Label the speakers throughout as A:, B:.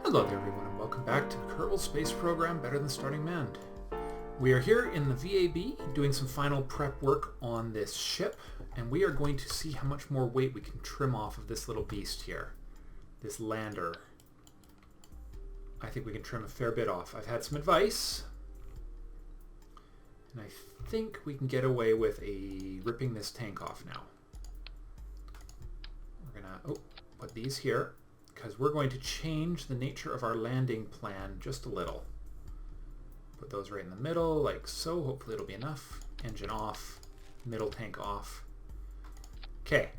A: Hello there everyone and welcome back to the Kerbal Space Program Better Than Starting Manned. We are here in the VAB doing some final prep work on this ship, and we are going to see how much more weight we can trim off of this little beast here, this lander. I think we can trim a fair bit off. I've had some advice, and I think we can get away with ripping this tank off now. We're gonna put these here, because we're going to change the nature of our landing plan just a little. Put those right in the middle, like so. Hopefully it'll be enough. Engine off, middle tank off. Okay.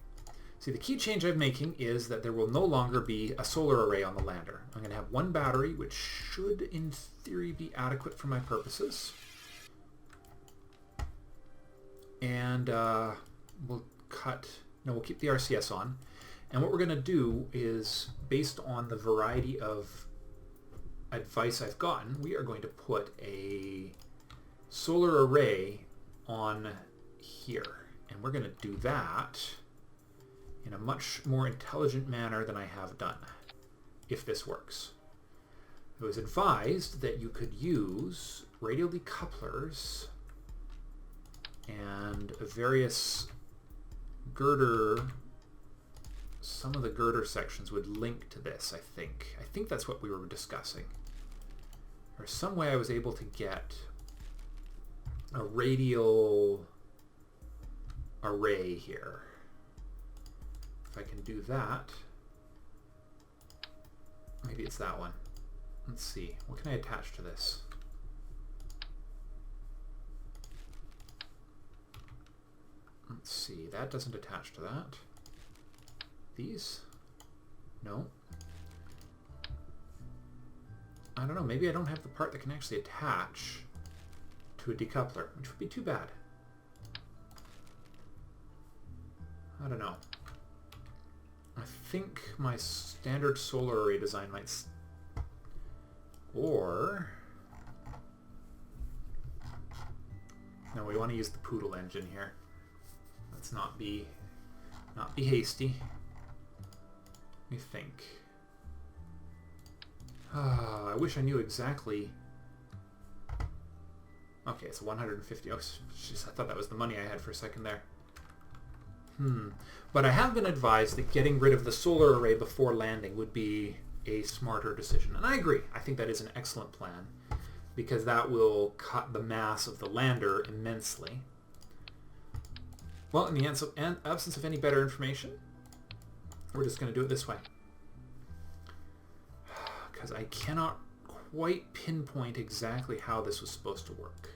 A: See, the key change I'm making is that there will no longer be a solar array on the lander. I'm going to have one battery, which should, in theory, be adequate for my purposes. And we'll keep the RCS on. And what we're going to do is, based on the variety of advice I've gotten, we are going to put a solar array on here. And we're going to do that in a much more intelligent manner than I have done, if this works. It was advised that you could use radial decouplers and various girder. Some of the girder sections would link to this, I think. I think that's what we were discussing. There's some way I was able to get a radial array here. If I can do that, maybe it's that one. Let's see. What can I attach to this? Let's see. That doesn't attach to that. These? No. I don't know. Maybe I don't have the part that can actually attach to a decoupler, which would be too bad. I don't know. I think my standard solar array design might... Or... No, we want to use the Poodle engine here. Let's not be hasty. Let me think. I wish I knew exactly. Okay, it's 150. Oh, jeez, I thought that was the money I had for a second there. But I have been advised that getting rid of the solar array before landing would be a smarter decision. And I agree. I think that is an excellent plan, because that will cut the mass of the lander immensely. Well, in the absence of any better information, we're just going to do it this way. Because I cannot quite pinpoint exactly how this was supposed to work.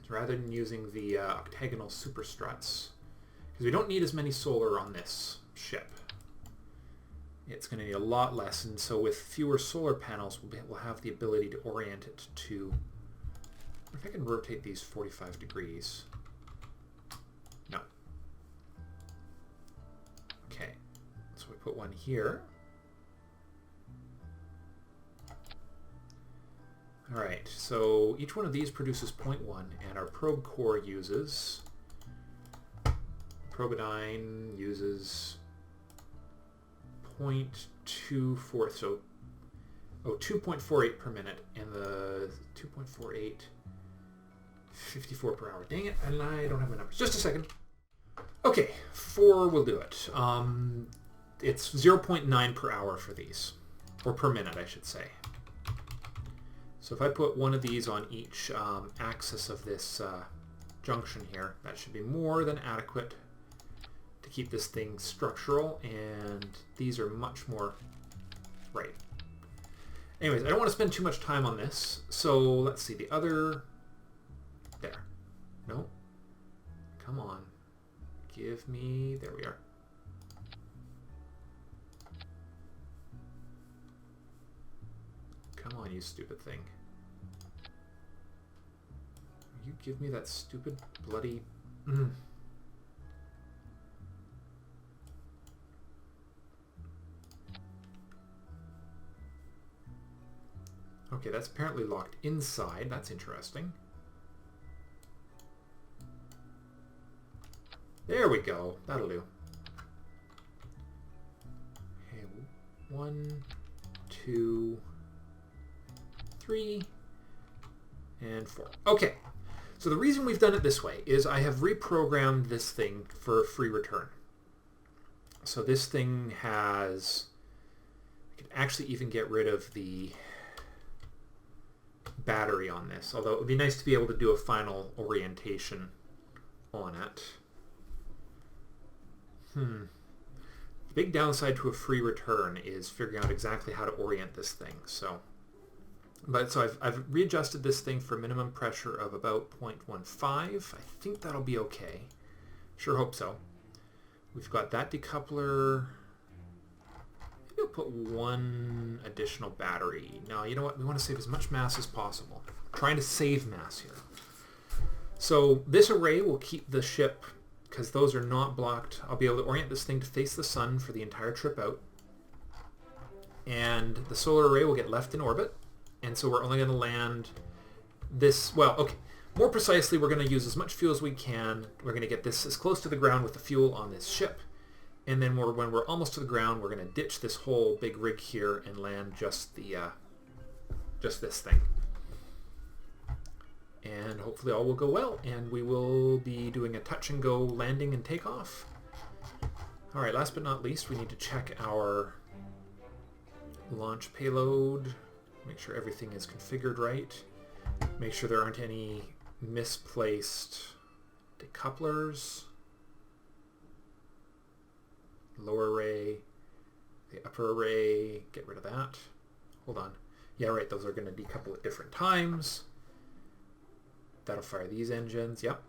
A: So rather than using the octagonal superstruts, because we don't need as many solar on this ship. It's going to need a lot less, and so with fewer solar panels, we'll have the ability to orient it to... If I can rotate these 45 degrees... No. Okay, so we put one here. Alright, so each one of these produces 0.1, and our probe core uses... Probodyne uses 0.24, so... Oh, 2.48 per minute, and the 2.48... 54 per hour. Dang it, and I don't have my numbers. Just a second. Okay, 4 will do it. It's 0.9 per hour for these. Or per minute, I should say. So if I put one of these on each axis of this junction here, that should be more than adequate to keep this thing structural, and these are much more... Right. Anyways, I don't want to spend too much time on this, so let's see, the other... There. No. Come on. Give me... There we are. Come on, you stupid thing. You give me that stupid bloody... Okay, that's apparently locked inside. That's interesting. There we go. That'll do. Okay, 1, 2, 3, and 4. Okay, so the reason we've done it this way is I have reprogrammed this thing for free return. So this thing has, I can actually even get rid of the battery on this, although it would be nice to be able to do a final orientation on it. The big downside to a free return is figuring out exactly how to orient this thing. So I've readjusted this thing for minimum pressure of about 0.15. I think that'll be okay. Sure hope so. We've got that decoupler. Maybe I'll put one additional battery. No, you know what? We want to save as much mass as possible. I'm trying to save mass here. So this array will keep the ship, because those are not blocked. I'll be able to orient this thing to face the sun for the entire trip out. And the solar array will get left in orbit. And so we're only going to land this, well, okay. More precisely, we're going to use as much fuel as we can. We're going to get this as close to the ground with the fuel on this ship. And then when we're almost to the ground, we're going to ditch this whole big rig here and land just this thing. And hopefully all will go well, and we will be doing a touch and go landing and takeoff. All right, last but not least, we need to check our launch payload, make sure everything is configured right, make sure there aren't any misplaced decouplers. Lower array, the upper array, get rid of that. Hold on. Yeah, right, those are going to decouple at different times. That'll fire these engines, yep.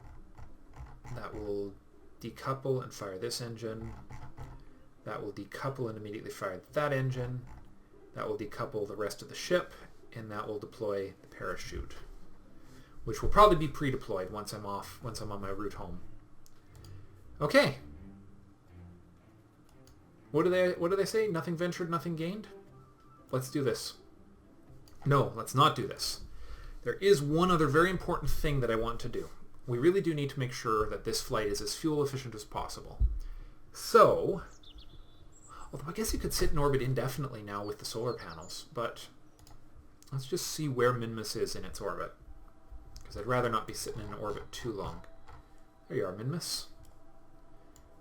A: That will decouple and fire this engine. That will decouple and immediately fire that engine. That will decouple the rest of the ship, and that will deploy the parachute, which will probably be pre-deployed once I'm on my route home. Okay. What do they say? Nothing ventured, nothing gained? Let's do this. No, let's not do this. There is one other very important thing that I want to do. We really do need to make sure that this flight is as fuel efficient as possible. So, although I guess you could sit in orbit indefinitely now with the solar panels, but let's just see where Minmus is in its orbit, because I'd rather not be sitting in orbit too long. There you are, Minmus.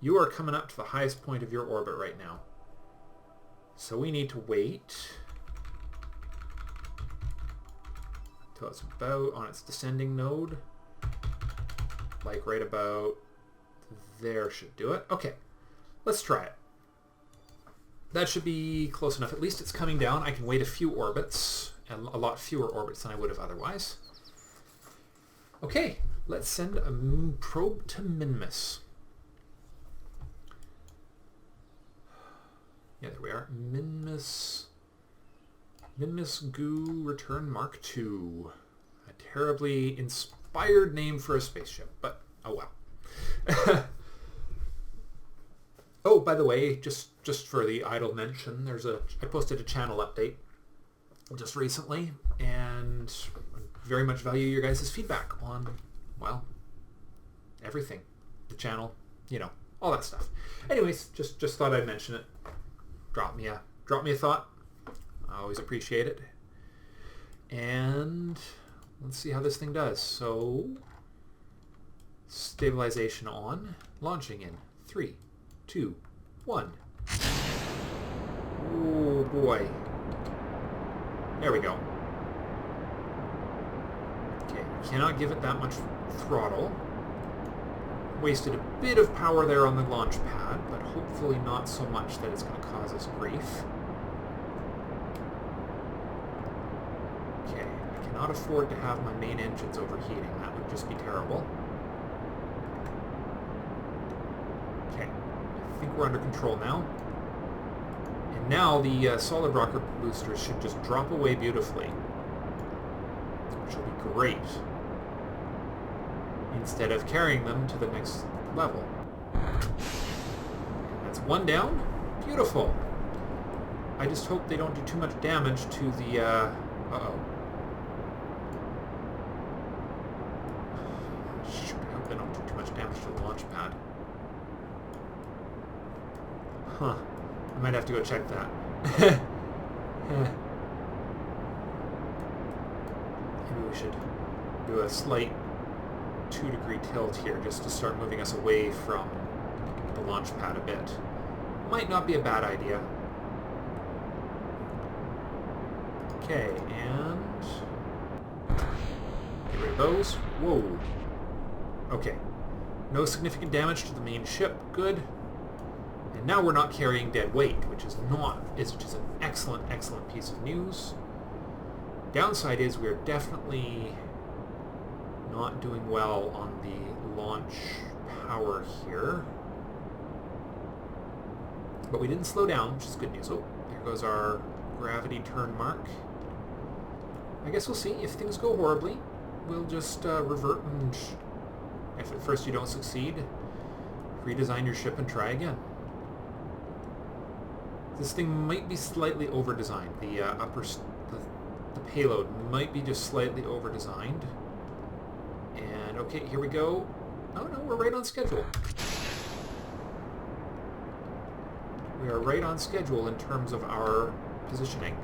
A: You are coming up to the highest point of your orbit right now. So we need to wait till it's about on its descending node. Like right about there should do it. Okay, let's try it. That should be close enough. At least it's coming down. I can wait a few orbits, and a lot fewer orbits than I would have otherwise. Okay, let's send a probe to Minmus. Yeah, there we are. Minmus Goo Return Mark II. A terribly inspired name for a spaceship, but oh well. Oh, by the way, just for the idle mention, I posted a channel update just recently, and I very much value your guys' feedback on, well, everything. The channel, you know, all that stuff. Anyways, just thought I'd mention it. Drop me a thought. I always appreciate it. And let's see how this thing does. So, stabilization on, launching in 3, 2, 1. Oh boy. There we go. Okay, cannot give it that much throttle. Wasted a bit of power there on the launch pad, but hopefully not so much that it's going to cause us grief. Okay, I cannot afford to have my main engines overheating. That would just be terrible. Okay, I think we're under control now. And now the solid rocket boosters should just drop away beautifully, which will be great, instead of carrying them to the next level. That's one down. Beautiful. I just hope they don't do too much damage to the, uh-oh. Shoot, I hope they don't do too much damage to the launch pad. Huh. I might have to go check that. Maybe we should do a slight 2-degree tilt here just to start moving us away from the launch pad a bit. Might not be a bad idea. Okay, and get rid of those. Whoa. Okay. No significant damage to the main ship. Good. And now we're not carrying dead weight, which is an excellent, excellent piece of news. Downside is we're definitely not doing well on the launch power here. But we didn't slow down, which is good news. Oh, there goes our gravity turn mark. I guess we'll see. If things go horribly, we'll just revert, and if at first you don't succeed, redesign your ship and try again. This thing might be slightly over-designed. The payload might be just slightly over-designed. And okay, here we go. Oh no, we're right on schedule. We are right on schedule in terms of our positioning.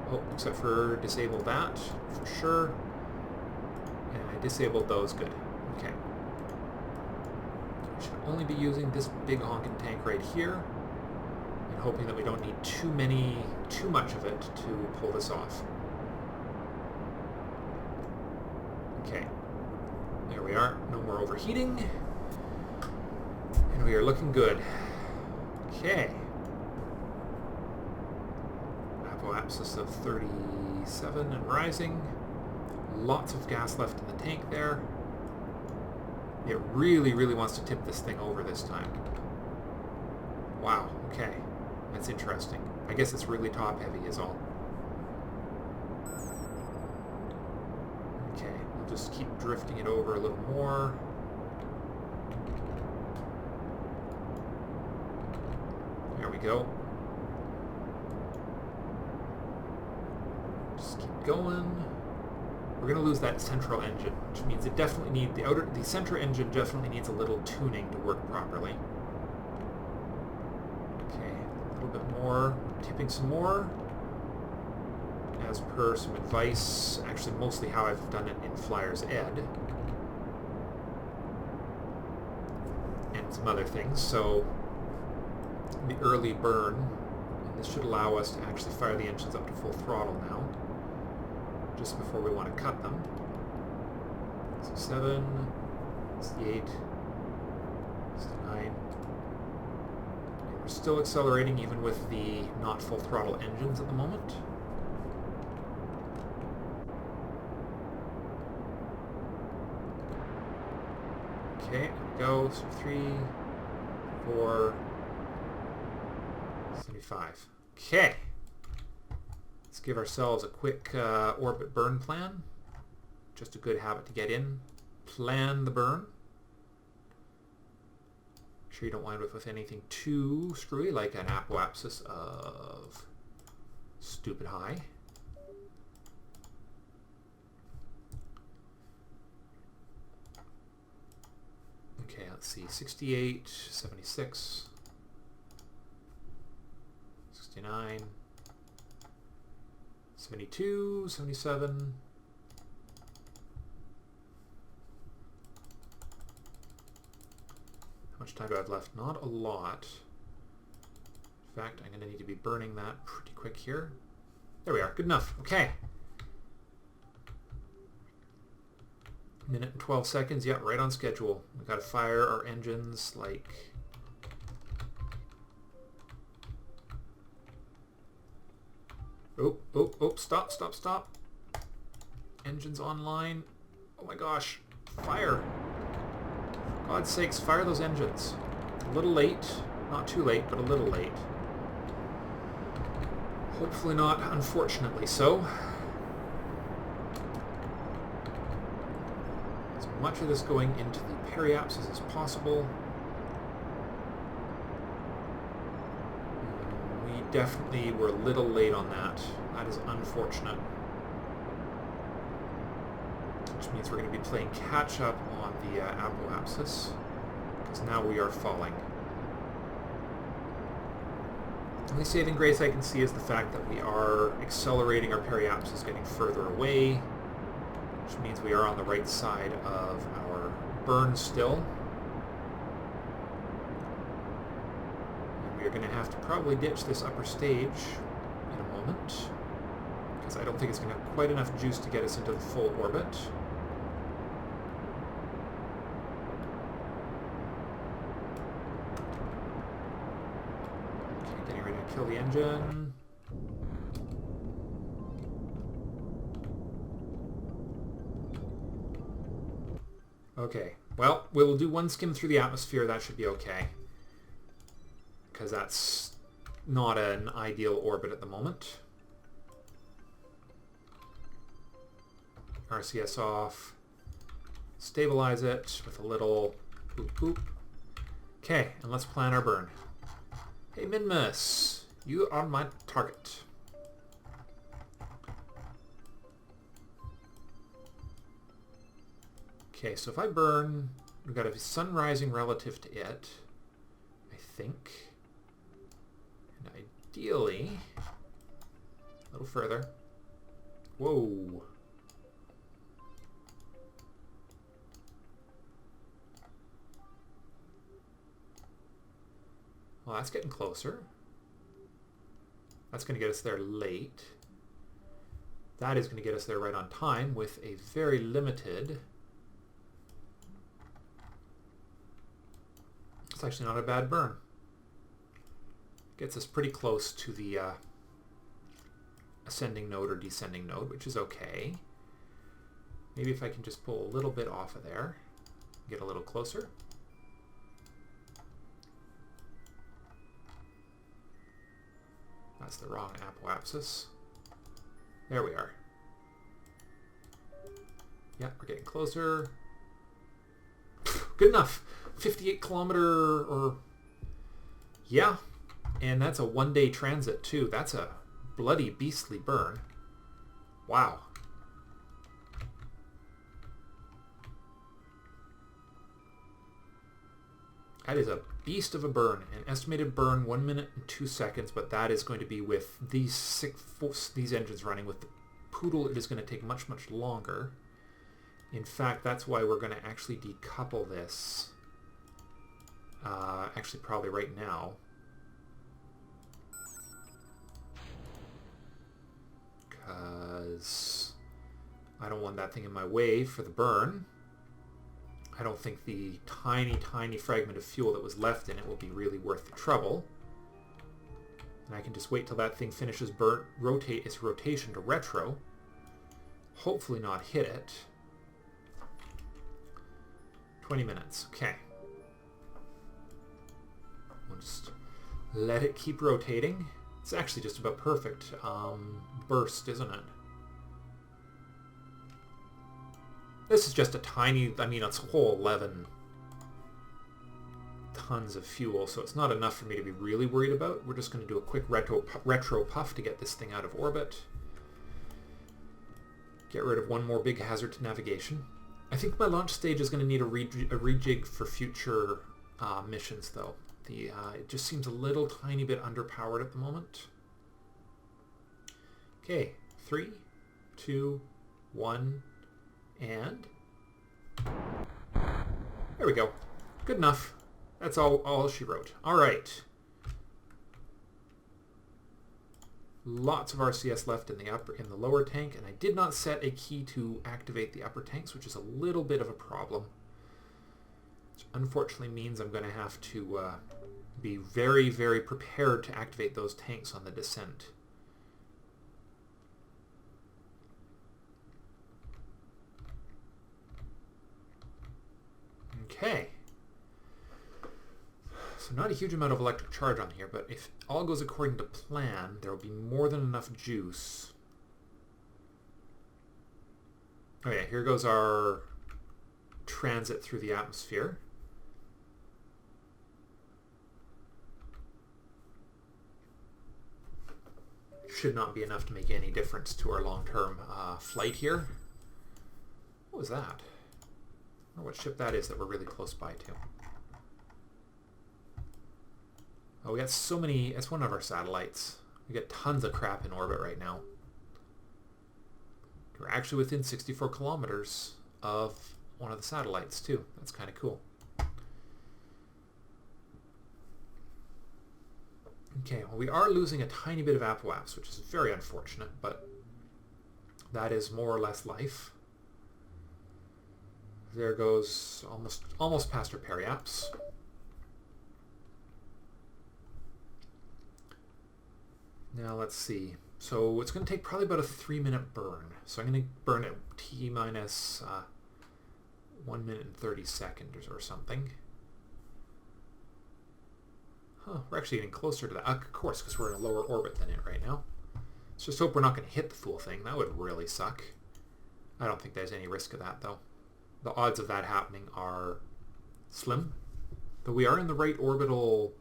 A: Oh, except for disable that, for sure. And I disabled those, good. Okay. We should only be using this big honking tank right here, and hoping that we don't need too much of it to pull this off. Okay. There we are, no more overheating. And we are looking good. Okay. Apoapsis of 37 and rising. Lots of gas left in the tank there. It really, really wants to tip this thing over this time. Wow, okay. That's interesting. I guess it's really top heavy is all. Okay, we'll just keep drifting it over a little more. There we go. Just keep going. We're going to lose that central engine, which means it definitely needs the center engine definitely needs a little tuning to work properly. Okay, a little bit more, tipping some more, as per some advice, actually mostly how I've done it in Flyer's Ed, and some other things. So the early burn, and this should allow us to actually fire the engines up to full throttle now, just before we want to cut them. 67, 68, 69. And we're still accelerating even with the not full throttle engines at the moment. Okay, here we go. So 3, 4, 75. Okay. Let's give ourselves a quick orbit burn plan. Just a good habit to get in. Plan the burn. Make sure you don't wind up with anything too screwy, like an apoapsis of stupid high. Okay, let's see. 68, 76, 69, 72, 77. How much time do I have left? Not a lot. In fact, I'm going to need to be burning that pretty quick here. There we are. Good enough. Okay. Minute and 12 seconds. Yeah, right on schedule. We've got to fire our engines like... Oh, oh, oh, stop, stop, stop. Engines online. Oh my gosh. Fire. For God's sakes, fire those engines. A little late. Not too late, but a little late. Hopefully not, unfortunately so. As much of this going into the periapsis as possible. We definitely were a little late on that. That is unfortunate. Which means we're going to be playing catch up on the apoapsis, because now we are falling. only saving grace I can see is the fact that we are accelerating. Our periapsis is getting further away, which means we are on the right side of our burn still. And we are going to have to probably ditch this upper stage in a moment, because I don't think it's going to have quite enough juice to get us into the full orbit. Okay, getting ready to kill the engine. Okay, well, we'll do one skim through the atmosphere. That should be okay, because that's not an ideal orbit at the moment. RCS off. Stabilize it with a little boop boop. Okay, and let's plan our burn. Hey Minmus, you are my target. Okay, so if I burn, we've got a sun rising relative to it, I think. And ideally, a little further. Whoa. Well, that's getting closer. That's going to get us there late. That is going to get us there right on time with a very limited... It's actually not a bad burn. Gets us pretty close to the ascending node or descending node, which is okay. Maybe if I can just pull a little bit off of there, get a little closer. That's the wrong apoapsis. There we are. Yeah, we're getting closer. Good enough. 58 kilometer or... Yeah. And that's a one-day transit too. That's a bloody beastly burn. Wow. That is a beast of a burn. An estimated burn 1 minute and 2 seconds, but that is going to be with these engines running. With the Poodle, it is going to take much, much longer. In fact, that's why we're going to actually decouple this. Actually, probably right now. Because I don't want that thing in my way for the burn. I don't think the tiny, tiny fragment of fuel that was left in it will be really worth the trouble. And I can just wait till that thing finishes rotate its rotation to retro. Hopefully not hit it. 20 minutes. Okay. We'll just let it keep rotating. It's actually just about perfect burst, isn't it? This is just a tiny, I mean, it's a whole 11 tons of fuel, so it's not enough for me to be really worried about. We're just going to do a quick retro puff to get this thing out of orbit. Get rid of one more big hazard to navigation. I think my launch stage is going to need a rejig for future missions, though. It just seems a little tiny bit underpowered at the moment. Okay, 3, 2, 1, and there we go. Good enough. That's all she wrote. All right. Lots of RCS left in the lower tank, and I did not set a key to activate the upper tanks, which is a little bit of a problem. Which unfortunately means I'm going to have to be very, very prepared to activate those tanks on the descent. Okay. So not a huge amount of electric charge on here, but if all goes according to plan, there will be more than enough juice. Okay, here goes our transit through the atmosphere. Should not be enough to make any difference to our long-term flight here. What was that? I don't know what ship that is that we're really close by to. Oh, we got so many. It's one of our satellites. We got tons of crap in orbit right now. We're actually within 64 kilometers of one of the satellites too. That's kind of cool. Okay, well, we are losing a tiny bit of apoaps, which is very unfortunate, but that is more or less life. There goes almost past our periaps. Now let's see. So it's going to take probably about a 3-minute burn. So I'm going to burn at T minus 1 minute and 30 seconds or something. Huh, we're actually getting closer to that. Of course, because we're in a lower orbit than it right now. Let's just hope we're not going to hit the fool thing. That would really suck. I don't think there's any risk of that, though. The odds of that happening are slim. But we are in the right orbital...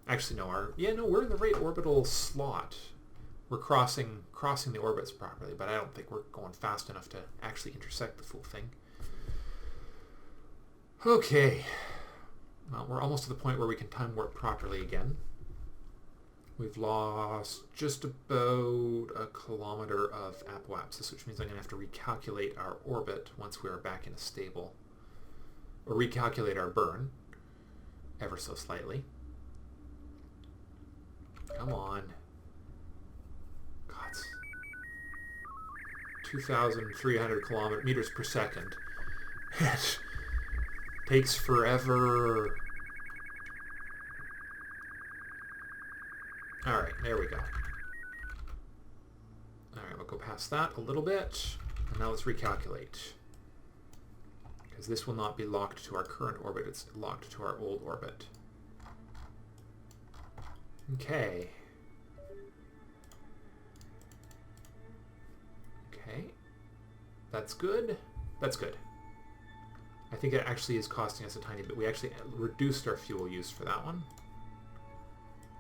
A: Actually, no. We're in the right orbital slot. We're crossing the orbits properly, but I don't think we're going fast enough to actually intersect the full thing. Okay. Well, we're almost to the point where we can time warp properly again. We've lost just about a kilometer of apoapsis, which means I'm going to have to recalculate our orbit once we are back in a stable. Or recalculate our burn, ever so slightly. Come on. God. 2,300 meters per second. It takes forever. Alright, there we go. Alright, we'll go past that a little bit. And now let's recalculate. Because this will not be locked to our current orbit, it's locked to our old orbit. Okay. Okay. That's good. That's good. I think it actually is costing us a tiny bit. We actually reduced our fuel use for that one.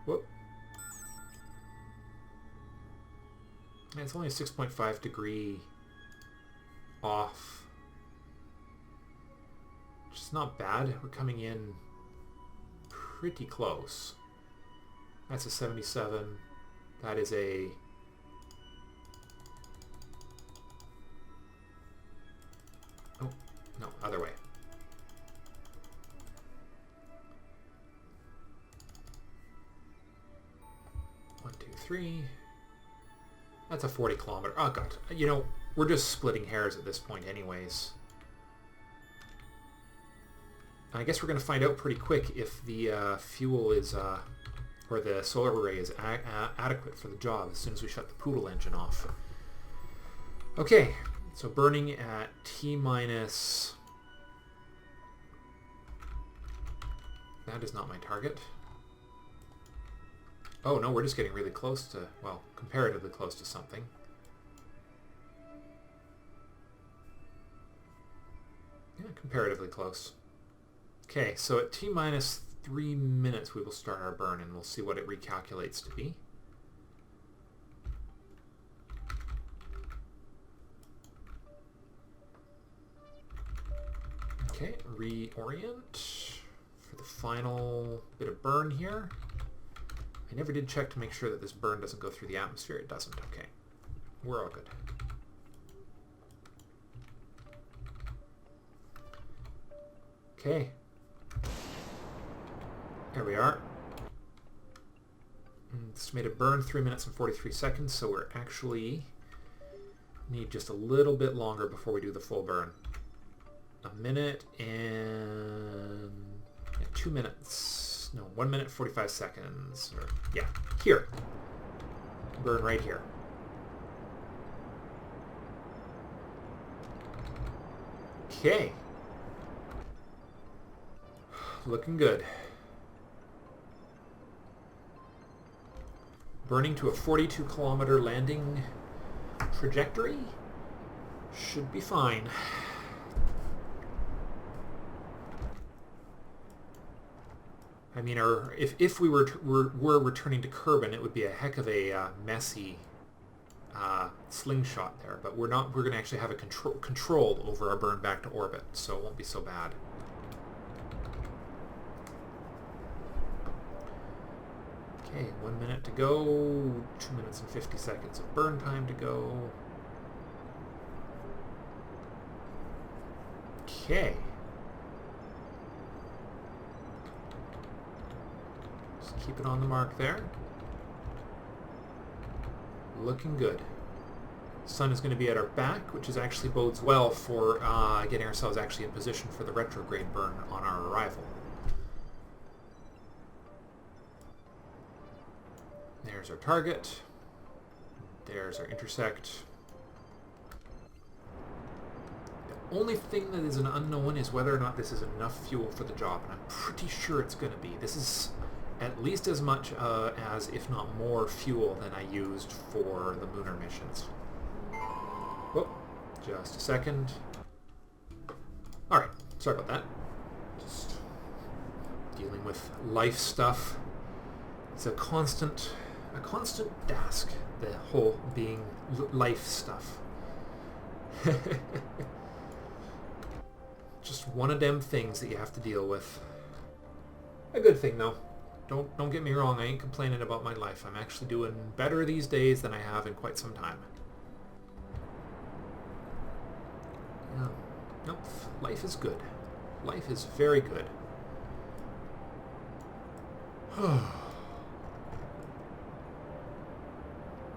A: Whoop. And it's only a 6.5 degree off. Which is not bad. We're coming in pretty close. That's a 77. That is a... Oh, no, other way. One, two, three. That's a 40 kilometer. Oh, God. You know, we're just splitting hairs at this point anyways. I guess we're going to find out pretty quick if the fuel is... or the solar array is adequate for the job as soon as we shut the poodle engine off. Okay, so burning at T minus... That is not my target. Oh no, we're just getting really close to, well, comparatively close to something. Yeah, comparatively close. Okay, so at T minus 3 minutes we will start our burn and we'll see what it recalculates to be. Okay, reorient for the final bit of burn here. I never did check to make sure that this burn doesn't go through the atmosphere. It doesn't. Okay, we're all good. Okay. There we are. Estimated burn 3 minutes and 43 seconds, so we're actually need just a little bit longer before we do the full burn. A minute and 2 minutes. No, 1 minute 45 seconds. Or yeah, here. Burn right here. Okay. Looking good. Burning to a 42 kilometer landing trajectory. Should be fine. I mean, if we were returning to Kerbal, it would be a heck of a messy slingshot there. But we're not. We're going to actually have a control over our burn back to orbit, so it won't be so bad. Okay, 1 minute to go. 2 minutes and 50 seconds of burn time to go. Okay. Just keep it on the mark there. Looking good. Sun is going to be at our back, which is actually bodes well for getting ourselves actually in position for the retrograde burn on our arrival. There's our target. There's our intersect. The only thing that is an unknown is whether or not this is enough fuel for the job, and I'm pretty sure it's going to be. This is at least as much as, if not more, fuel than I used for the lunar missions. Whoop, just a second. Alright, sorry about that. Just dealing with life stuff. It's a constant task, the whole being life stuff. Just one of them things that you have to deal with. A good thing though. Don't get me wrong, I ain't complaining about my life. I'm actually doing better these days than I have in quite some time. Yeah. Nope, life is good. Life is very good.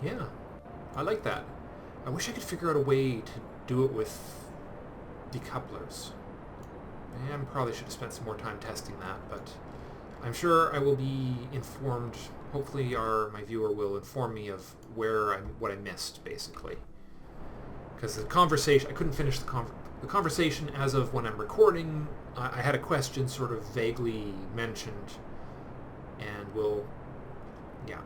A: Yeah, I like that. I wish I could figure out a way to do it with decouplers. I probably should have spent some more time testing that, but I'm sure I will be informed. Hopefully my viewer will inform me of what I missed, basically. Because the conversation, I couldn't finish the conversation as of when I'm recording. I had a question sort of vaguely mentioned, and yeah.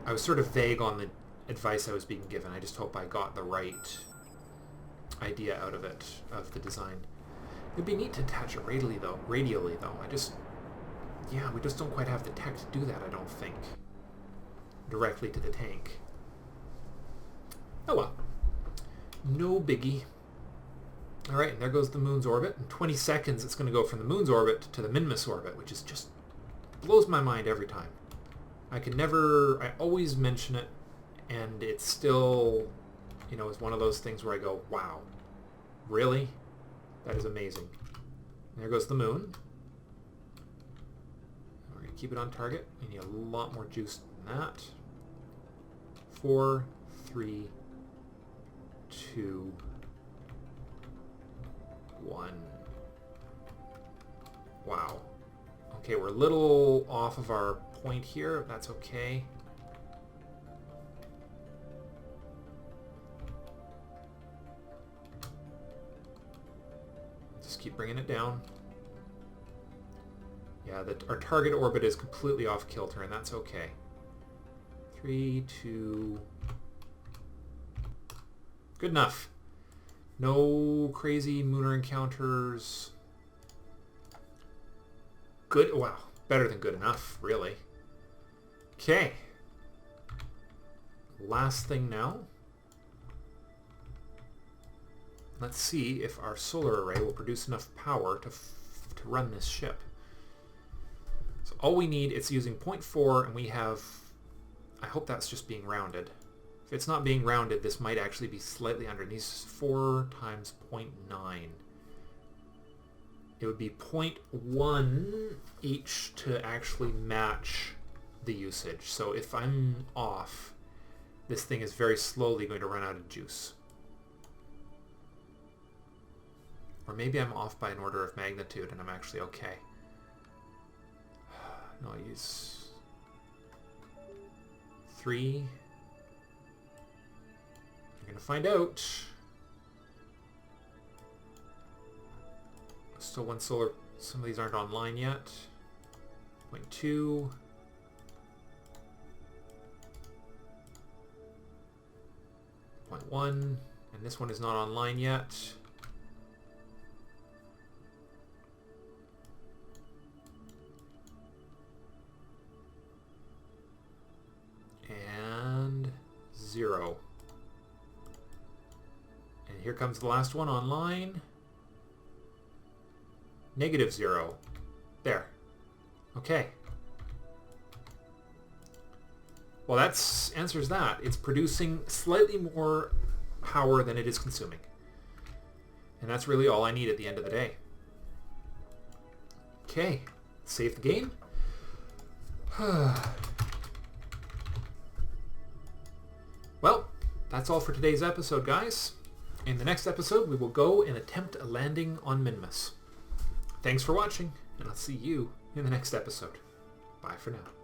A: I was sort of vague on the advice I was being given. I just hope I got the right idea out of it, of the design. It'd be neat to attach it radially though. Yeah, we just don't quite have the tech to do that, I don't think. Directly to the tank. Oh well. No biggie. Alright, and there goes the moon's orbit. In 20 seconds it's going to go from the moon's orbit to the Minmus orbit, which is just blows my mind every time. I always mention it, and it's still, it's one of those things where I go, wow, really? That is amazing. And there goes the moon. We're going to keep it on target. We need a lot more juice than that. 4, 3, 2, 1. Wow. Okay, we're a little off of our point here. That's okay. Just keep bringing it down. Yeah, our target orbit is completely off kilter, and that's okay. 3, 2... Good enough. No crazy lunar encounters. Good. Wow. Better than good enough, really. Okay. Last thing now. Let's see if our solar array will produce enough power to run this ship. So all we need, it's using 0.4, and we have... I hope that's just being rounded. If it's not being rounded, this might actually be slightly under. These 4 times 0.9. It would be 0.1 each to actually match the usage. So if I'm off, this thing is very slowly going to run out of juice. Or maybe I'm off by an order of magnitude and I'm actually okay. No, I use 3. You're going to find out. Still one solar. Some of these aren't online yet. 0.2. 0.1. And this one is not online yet. And 0. And here comes the last one online. -0. There. Okay. Well, that answers that. It's producing slightly more power than it is consuming. And that's really all I need at the end of the day. Okay, save the game. Well, that's all for today's episode, guys. In the next episode, we will go and attempt a landing on Minmus. Thanks for watching, and I'll see you in the next episode. Bye for now.